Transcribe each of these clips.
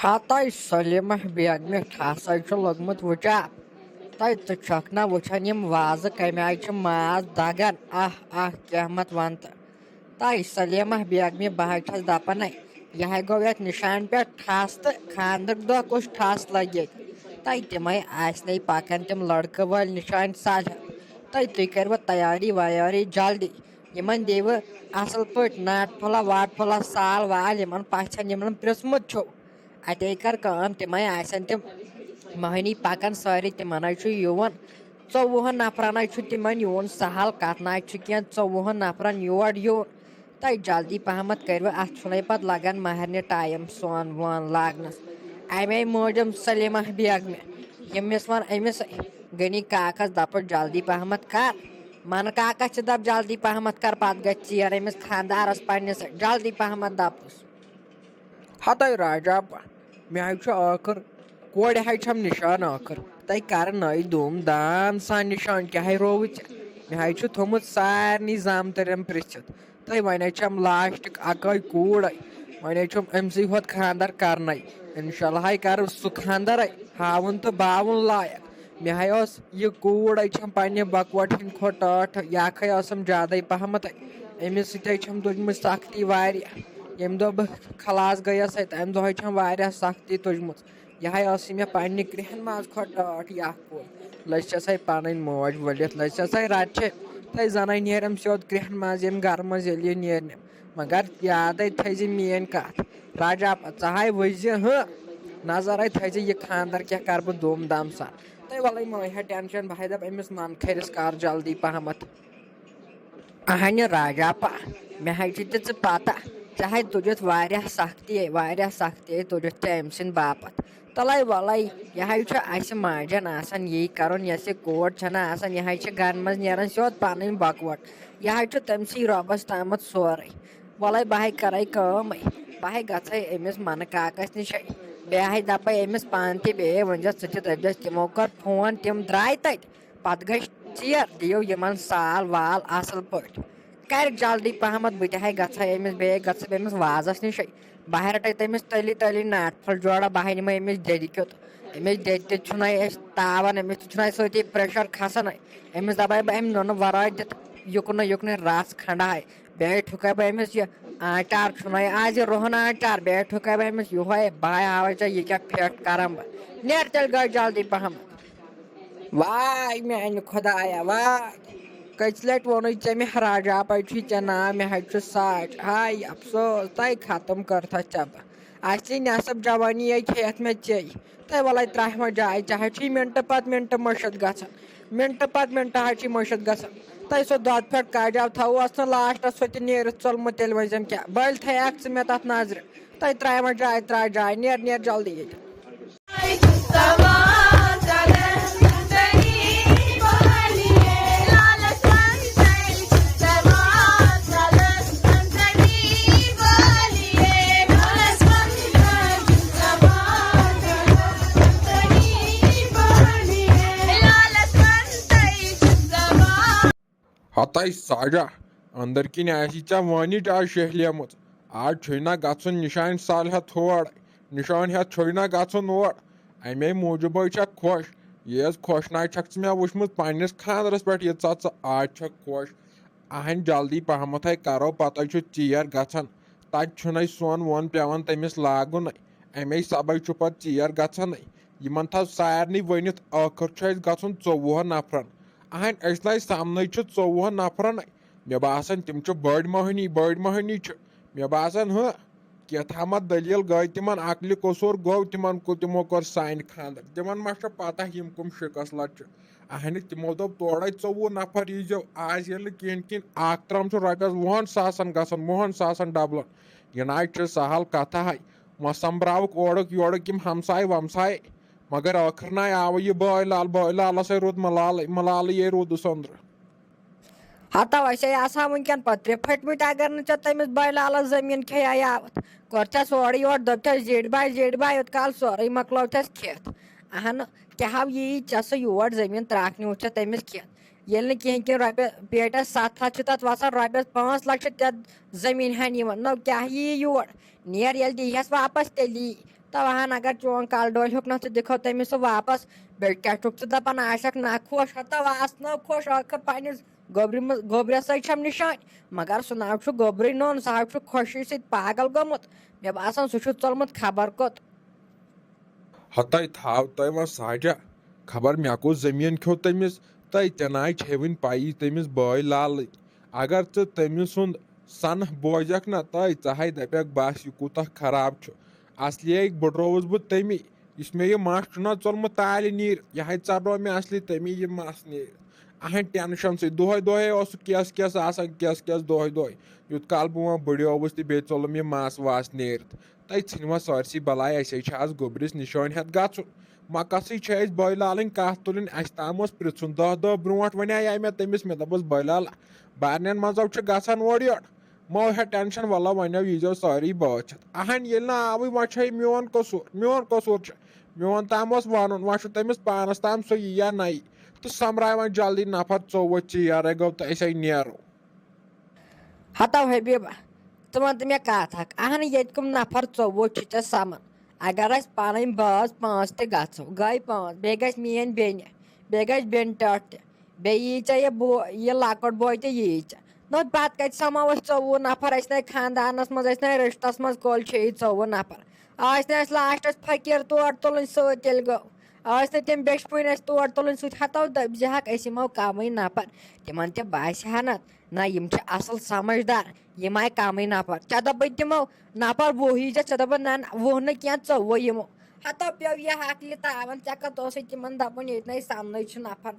ہتاے سلیمہ بیگمہِ ٹھاسے چھُ لوٚگمُت وٕچاپ تَے ژٕ چھَکھ نا وٕچھان یِم وازٕ کَمہِ آیہِ چھِ ماز دَگان کیٛاہ مت وَن تہٕ تَے سلیمہ بیگمہِ بہٕ حظ چھَس دَپان یہِ ہے گوٚو یَتھ نِشانہِ پٮ۪ٹھ ٹھَس تہٕ خاندرُک دۄہ کُس ٹھَس لَگہِ ییٚتہِ تَے تِمَے آسنے پَکان تِم لٔڑکہٕ وٲلۍ نِشانہِ سالہِ تَے تُہۍ کٔرِوٕ تیٲری ویٲری جلدی یِمن دِیِوٕ اَصٕل پٲٹھۍ ناٹ پھوٚلا واٹ پھوٚلا سال وال یِمن پَژھٮ۪ن یِمن پرٛژھمُت چھُ اَتے کَر کٲم تِمَے آسن تِم مٔہنی پَکان سٲری تِمن حظ چھُ یِوان 24 نفرن حظ چھُ تِمن یُن سہل کَتھ نہٕ حظ چھُ کینٛہہ 24 نفرن یور یُن تَے جلدی پَہمَتھ کٔرِوٕ اَتھ چھُنَے پَتہٕ لگان مہرنہِ ٹایم سۄن وۄن لاگنَس اَمے موٗجوٗب سلیمہ بیگمہِ ییٚمِس وَن أمِس غنی کاکَس دَپُس جلدی پَہمَتھ کر منہٕ کاکَس تہِ دَپ جلدی پَہمَتھ کر پَتہٕ گژھِ ژیر أمِس خانٛدارَس پنٛنِس جلدی پَہمَتھ دَپُس ہتاے راجاپا مےٚ حظ چھُ ٲخٕر کورِ حظ چھَم نِشان ٲخٕر تَے کَرٕ نٔے دوٗم دام سان نِشان کیٛاہ رووُ ژےٚ مےٚ حظ چھُ تھوٚمُت سارنٕے زامتٕرٮ۪ن پِرٛژھِتھ تَے وۄنۍ حظ چھَم لاسٹٕکۍ اَکٲے کوٗرے وۄنۍ حظ چھُم أمۍسٕے ہوت خانٛدر کَرنَے اِنشاء اللہ کَرٕ سُہ خانٛدرے ہاوُن تہٕ باوُن لایق مےٚ ہے ٲس یہِ کوٗر چھَم پنٛنہِ بکوٹ ہِنٛدِ کھۄتہٕ ٹٲٹھ یہِ اکھے ٲسٕم زیادَے پَہمَتھ أمِس سۭتۍ حظ چھَم تُجمٕژ سختی واریاہ ییٚمہِ دۄہ بہٕ خلاس گٔیَس تَمہِ دۄہ حظ چھَم واریاہ سختی تُجمٕژ یہِ ہے ٲسٕے مےٚ پنٛنہِ کرٛہَن منٛز کھۄتہٕ ٹٲٹھ یہِ اکھ کوٗر لٔژھِس پَنٕنۍ موج ؤلِتھ لٔژھِس رَچھِ تَے زَنَے نیرٮ۪م سیوٚد کرٛہَن منٛز ییٚمہِ گرٕ منٛز ییٚلہِ یہِ نیرنٮ۪م مگر یادے تھٲیزِ میٲنۍ کَتھ راجاپا ژٕ وٕچھزِ نظر تھٲیزِ یہِ خانٛدر کیٛاہ کَرٕ بہٕ دوٗم دام سان تَے وَلَے مہٕ ہے ٹٮ۪نشَن بہٕ دَپہٕ أمِس نَن کھٔرِس کَر جلدی پَہمَتھ اَہنہِ راجاپا مےٚ حظ چھِ تہِ ژٕ پَتہ ژےٚ ہے تُجِتھ واریاہ سختی تُجِتھ ژےٚ أمۍ سٕنٛدِ باپَتھ تَلَے وَلَے یہِ حظ چھُ اَسہِ ماجٮ۪ن آسان یی کَرُن یۄس یہِ کوٗر چھَنہ آسان یہِ حظ چھِ گرٕ منٛز نیران سیوٚد پَنٕنۍ بکوٹ یہِ حظ چھُ تٔمۍسٕے رۄبَس تامَتھ سورُے وَلَے بہٕ ہے کَرَے کٲمٕے بہٕ ہے گژھَے أمِس منہٕ کاکَس نِشے بیٚیہِ ہے دَپَے أمِس پانہٕ تہِ بیٚیہِ ؤنۍزٮ۪س ژٕ تہِ دٔپۍزٮ۪س تِمو کٔر فون تِم درٛاے تَتہِ پَتہٕ گٔژھ ژیر دِیِو یِمن سال وال اَصٕل پٲٹھۍ کَرِ جلدی پَہمَتھ بہٕ تہِ ہے گژھَے أمِس بیٚیہِ گژھٕ بہٕ أمِس وازَس نِشے بہٕ رَٹَے تٔمِس تٔلی ناٹ پھوٚل جوڑا بہٕ نِمَے أمِس دٮ۪دِ کیُتھ أمِس دٮ۪دِ تہِ چھُنَے أسۍ تاوان أمِس تہِ چھُنَے سۭتی پرٛیشَر کھَسانٕے أمِس دَپَے بہٕ اَمہِ نُنہٕ وَرٲے دِتھ یُکنُے رَس کھنٛڈا بیٚیہِ ٹھُکے بہٕ أمِس یہِ آنٛچار چھُنَے آز یہِ رُہَن آنٛچار بیٚیہِ ٹھُکے بہٕ أمِس یِہوے بہٕ ہاوَے ژےٚ یہِ کیٛاہ پھیٚٹ کَران بہٕ نیر تیٚلہِ گٔے جلدی پَہمَتھ واے میٛانہِ خۄدایا واے کٔژِ لَٹہِ ووٚنُے ژےٚ مےٚ راجاپا چھُے ژےٚ ناو مےٚ حظ چھُ ساچ ہاے اَفسوس تَے ختم کٔرتھَس ژےٚ بہٕ اَصلی نٮ۪صٕب جوٲنی کھیٚیَتھ مےٚ ژےٚ تَے وَلَے ترٛاوِ وۄنۍ جاے ژےٚ حظ چھُے مِنٹہٕ پَتہٕ مِنٹہٕ مٔشِتھ گژھان مِنٹہٕ پَتہٕ مِنٹہٕ حظ چھُے مٔشِتھ گژھان تَے سُہ دۄدٕ پھیوٚر کاجاو تھووُس نہٕ لاسٹَس سُہ تہِ نیٖرِتھ ژوٚلمُت تیٚلہِ ؤنۍزٮ۪م کیٛاہ بٔلۍ تھایَکھ ژٕ مےٚ تَتھ نظرِ تَے ترٛاوِ وۄنۍ جاے نیر جلدی ییٚتہِ ہتاے ساجا أنٛدٕرۍ کِنۍ آسی ژےٚ وٲنِج آز شہلیمٕژ آز چھُے نہ گژھُن نِشانہِ سالہِ ہٮ۪تھ تھوڑ نِشانہِ ہٮ۪تھ چھُے نہ گژھُن اور اَمے موٗجوٗب حظ چھکھ خۄش یہِ حظ خۄش نہٕ چھکھ ژٕ مےٚ وٕچھمٕژ پنٛنِس خانٛدرَس پٮ۪ٹھ ییٖژاہ ژٕ آز چھکھ خۄش اَہَنہِ جلدی پَہمَتھ کَرو پَتہٕ حظ چھُ ژیر گژھان تَتہِ چھُنَے سۄن وۄن پٮ۪وان تٔمِس لاگُنٕے اَمے سبَے چھُ پَتہٕ ژیر گژھانٕے یِمن تھاو سارنٕے ؤنِتھ ٲخٕر چھُ اَسہِ گژھُن 24 نفرن اَہَنہِ أسۍ لَگہِ سَمنٕے چھُ 24 نفرَنٕے مےٚ باسان تِم چھِ بٔڑۍ مٔہنی چھِ مےٚ باسان کینٛژھامَتھ دٔلیٖل گٔے تِمن عقلہِ قصوٗر گوٚو تِمو کوٚر سانہِ خانٛدر تِمن ما چھُ پتہ یِم کٕم شِکَسلَت چھِ اَہنہِ تِمو دوٚپ تورے 24 نفر ییٖزیو آز ییٚلہِ نہٕ کِہیٖنۍ اکھ ترٛام چھُ رۄپیَس 20 ساسن گژھان 20 ساسن ڈبلن یہِ نہ حظ چھِ سہل کتھا وۄنۍ سمبراوُکھ اورُک یورُک یِم ہمساے ومساے مگر ٲخٕر نَے آوٕ یہِ بٲے لالَسے روٗد ملالٕے روٗدُس أنٛدرٕ ہتا أسے آسہٕ وٕنکٮ۪ن پٔترِ پھٔٹمٕتۍ اگر نہٕ ژےٚ تٔمِس بٲے لالَس زٔمیٖن کھیٚیے یاوَتھ کوٚرتھَس اورٕ یورٕ دوٚپتھَس زِٹھۍ باے یوٚت کال سورُے مۄکلوتھَس کھٮ۪تھ اہنہٕ کیٛاہ ہاو یی ژےٚ سُہ یور زٔمیٖن ترٛاکھنہِ وٕچھتھ تٔمِس کھٮ۪تھ ییٚلہِ نہٕ کِہیٖنۍ رۄپیَس پیٹٮ۪س 7 ہَتھ چھِ تَتھ وَسان رۄپیَس 5 لَچھ چھِ تَتھ زٔمیٖن ہَنہِ یِوان نہ کیٛاہ یی یور نیر ییٚلہِ دی ہٮ۪س واپَس تیٚلہِ یی تواہن اگر چون کل ڈول ہوں نا دکھو تمس سہ واپس بیٚیہِ کیٛاہ چھُکھ ژٕ دپان آسکھ نہ خۄش ہتا آسنو خۄش ٲخر پننِس گوٚبرِس سۭتۍ چھم نِشٲنۍ مگر سُہ نہ چھُ گوٚبرٕے نوٚن سُہ حظ چھُ خۄشی سۭتۍ پاگل گوٚمُت مےٚ باسان سُہ چھُ ژوٚلمُت خبر کوٚت ہتاے تھاو تۄہہِ وۄنۍ ساجا خبر مےٚ کُس زٔمیٖن کھیوٚو تٔمِس تہٕ تِنہٕ چھے وٕنہِ پایی تٔمِس بٲے لالٕکۍ اگر ژٕ تٔمۍ سُنٛد سنہٕ بوزکھ نا تہٕ ژٕ ہاے دپکھ بس یہِ کوٗتاہ خراب چھُ اصلی بٕڈرووُس بہٕ تٔمی یُس مےٚ یہِ مس چھُنہ ژوٚلمُت تالہِ نیٖرِتھ یہِ ہاے ژرنو مےٚ اصلی تٔمی یہِ مس نیٖرِتھ اہن ٹینشن سۭتۍ دۄہے دۄہے اوس سُہ کیس آسان کیس دۄہے دۄہے یوٗت کال بہٕ وۄنۍ بٕڈیووُس تہٕ بیٚیہِ ژوٚلُم یہِ مس وس نیٖرِتھ تۄہہِ ژھٕنۍ وۄنۍ سٲرسٕے بلاے اسے چھِ آز گوٚبرِس نِشٲنۍ ہٮ۪تھ گژھُن مۄکسٕے چھِ أسۍ بٲے لالٕنۍ کتھ تُلٕنۍ اسہِ تام اوس پرژھُن دۄہ برونٛٹھ ونے مےٚ تٔمِس مےٚ دوٚپُس بٲے لالا بارنٮ۪ن منٛزو چھُ گژھان اورٕ یورٕ مو ہے ٹینشن ولہ وۄنۍ ییٖزیو سٲری بٲتھ چھتھ اہن ییٚلہِ نہٕ آوٕے وۄنۍ چھے میون قصوٗر چھُ میون تام اوس ونُن وۄنۍ چھُ تٔمِس پانس تام سُہ یی یا نہ یی تہٕ سۄمبراے وۄنۍ جلدی نفر 24 ژیٖرے گوٚو تہٕ أسے نیرو ہتو حبیبہ ژٕ وَن تہٕ مےٚ کتھ اکھ اہن ییٚتہِ کٕم نفر 24 چھِ ژےٚ سمان اگر أسۍ پنٕنۍ بٲژ 5 تہِ گژھو گٔے 5 بیٚیہِ گژھِ میٲنۍ بیٚنہِ بیٚیہِ گژھِ بیٚنہِ ٹٲٹھ تہِ بیٚیہِ یی ژےٚ یہِ لۄکُٹ بوے تہِ یی ژےٚ نہ پتہٕ کتہِ سمو أسۍ 24 نفر ٲسۍ نہٕ خاندانس منٛز ٲسۍ نہٕ رشتس منٛز کول چھِ یہِ 24 نفر ٲسۍ نہٕ اَسہِ لاسٹس فقیٖر تور تُلٕنۍ سۭتۍ تیٚلہِ گوٚو ٲسۍ نہٕ تِم بیٚچھپٕنۍ اَسہِ تور تُلٕنۍ سۭتۍ ہتو دٔپزِہکھ أسۍ یِمو کمٕے نفر تِمن تہِ باسہِ ہا نہ یِم چھِ اصل سمجھدار یِم آیہِ کمٕے نفر ژےٚ دوٚپُے تِمو نفر 20 یی ژےٚ دوٚپُکھ نہ 20 نہٕ کینٛہہ 24 یِمو ہتو پیٚو یہِ عقلہِ تاوان ژےٚ کتھ اوسُے تِمن دپُن ییٚتہِ نَے سمنٕے چھُ نفر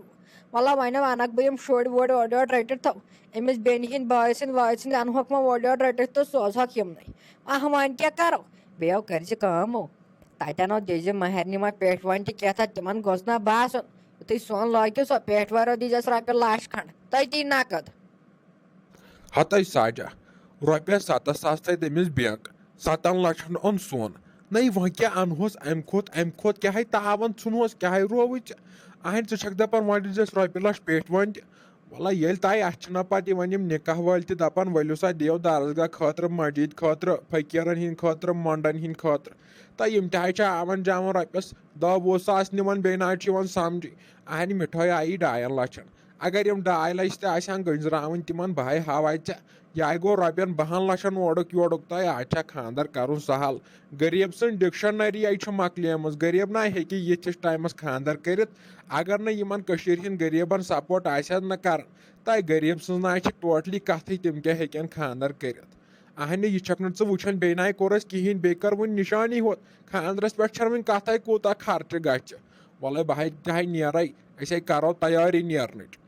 وَلہ وۄنۍ وَنکھ بہٕ یِم شُرۍ وُرۍ اورٕ یورٕ رٔٹِتھ تھو أمِس بیٚنہِ ہِنٛدۍ بٲے سٕنٛدۍ وٲے سٕنٛدۍ اَنہوکھ وۄنۍ اورٕ یورٕ رٔٹِتھ تہٕ سوزہوکھ یِمنٕے وۄنۍ کیٛاہ کرو بیٚیہِ کٔرزِ کٲم تتٮ۪ن دِزِ مہرنہِ وۄنۍ پیٹھ وۄنۍ تہِ کینٛژھا تِمن گوٚژھ نا باسُن یُتھُے سۄن لٲگِو سۄ پیٹھ وٲرو دیٖزٮ۪س رۄپیہِ لچھ کھنٛڈ تٔتی نقد ہتاے ساجا رۄپیس 7,000 تھٲے تٔمِس بینٛک 7 لچھن اوٚن سۄن نَے وۄنۍ کیٛاہ اَنہوس امہِ کھۄتہٕ کیٛاہ تاوان ژھُنہوس کیٛاہ رووُے ژےٚ اہن ژٕ چھکھ دپان وۄنۍ دیٖزٮ۪س رۄپیہِ لچھ پیٹھ وۄنۍ تہِ وَلہ ییٚلہِ تۄہہِ اَتھ چھِنہ پتہٕ یِوان یِم نکاح وٲلۍ تہِ دپان ؤلِو سا دِیو درسگاہ خٲطرٕ مسجد خٲطرٕ فقیٖرن ہِنٛدۍ خٲطرٕ مۄنڈن ہِنٛدۍ خٲطرٕ تہٕ یِم تہِ حظ چھِ آوان جاوان رۄپیس 10-20 ساس نِوان بیٚیہِ نہ حظ چھِ یِوان سمجھی اہنہِ مِٹھٲے آیی 2 لچھن اگر یِم 2 لچھ تہِ آسہٕ ہن گٔنٛزراوٕنۍ تِمن بہے ہاوے ژےٚ یہِ گوٚو رۄپین 12 لچھن اورُک یورُک تہٕ آز چھا خانٛدر کرُن سہل غریٖب سٕنٛز ڈکشنری چھِ مۄکلیمٕژ غریٖب نہ ہیٚکہِ یِتھِس ٹایمس خانٛدر کٔرِتھ اگر نہٕ یِمن کٔشیٖرِ ہِنٛدۍ غریٖبن سپورٹ آسہِ نہٕ کران تہٕ غریٖب سٕنٛز نہ چھِ ٹوٹلی کتھٕے تِم کیٛاہ ہیٚکن خانٛدر کٔرِتھ اہنہِ یہِ چھکھ نہٕ ژٕ وٕچھان بیٚیہِ نَے کوٚر اَسہِ کِہینۍ بیٚیہِ کر وۄنۍ نِشانی ہوت خانٛدرس پٮ۪ٹھ چھنہٕ وۄنۍ کتھے کوٗتاہ خرچہٕ گژھِ وَلے بہٕ تہِ ہاے نیرے أسے کرو تیٲری نیرنٕچ